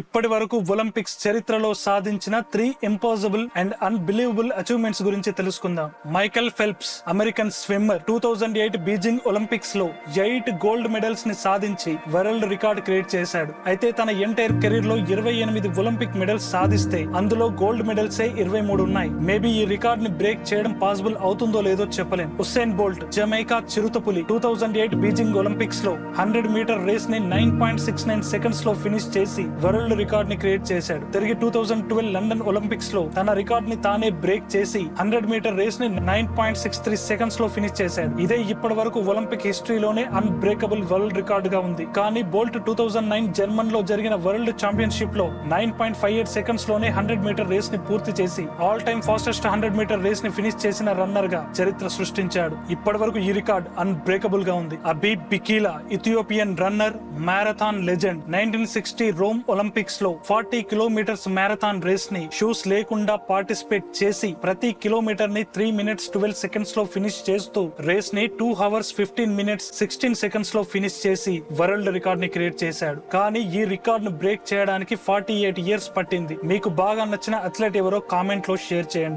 ఇప్పటి వరకు ఒలింపిక్స్ చరిత్రలో సాధించిన 3 ఇంపాసిబుల్ అండ్ అన్బిలీవబుల్ అచీవ్మెంట్స్ గురించి తెలుసుకుందాం. Michael Phelps American swimmer 2008 Beijing Olympics లో 8 గోల్డ్ మెడల్స్ ని సాధించి వరల్డ్ రికార్డ్ క్రియేట్ చేశాడు. అయితే తన ఎంటైర్ కెరీర్ లో 28 ఒలింపిక్ మెడల్స్ సాధిస్తే అందులో గోల్డ్ మెడల్సే 23 ఉన్నాయి. మేబీ ఈ రికార్డ్ ని బ్రేక్ చేయడం పాసిబుల్ అవుతుందో లేదో చెప్పలేం. ఉసేన్ బోల్ట్ జమైకా చిరుతపులి 2008 బీజింగ్ ఒలింపిక్స్ లో 100 మీటర్ రేస్ ని 9.69 సెకండ్స్ లో ఫినిష్ చేసి వరల్డ్ రికార్డ్ ని క్రియేట్ చేశాడు. తిరిగి 2012 లండన్ ఒలింపిక్స్ లో తన రికార్డ్ ని తానే బ్రేక్ చేసి 100 మీటర్ రేస్ ని 9.63 సెకండ్స్ లో ఫినిష్ చేశాడు. ఇదే ఇప్పటి వరకు ఒలింపిక్ హిస్టరీలోనే అన్బ్రేకబుల్ వరల్డ్ రికార్డ్ గా ఉంది. కానీ బోల్ట్ 2009 జర్మన్ లో జరిగిన వరల్డ్ ఛాంపియన్షిప్ లో 9.58 సెకండ్స్ లోనే 100 మీటర్ రేస్ ని పూర్తి చేసి all time fastest 100 metre race ని ఫినిష్ చేసిన రన్నర్ గా చరిత్ర సృష్టించాడు. ఇప్పటి వరకు ఈ రికార్డ్ అన్బ్రేకబుల్ గా ఉంది. Abebe Bikila Ethiopian runner, marathon legend 1960 Rome Olympics లో 40 కిలోమీటర్స్ మ్యారథాన్ రేస్ ని షూస్ లేకుండా పార్టిసిపేట్ చేసి ప్రతి కిలోమీటర్ ని 3 minutes 12 seconds లో ఫినిష్ చేస్తూ రేస్ ని 2 hours 15 minutes 16 seconds లో ఫినిష్ చేసి వరల్డ్ రికార్డ్ ని క్రియేట్ చేశాడు. కానీ ఈ రికార్డ్ ను బ్రేక్ చేయడానికి 48 years పట్టింది. మీకు బాగా నచ్చిన అథ్లెట్ ఎవరో కామెంట్ లో షేర్ చేయండి.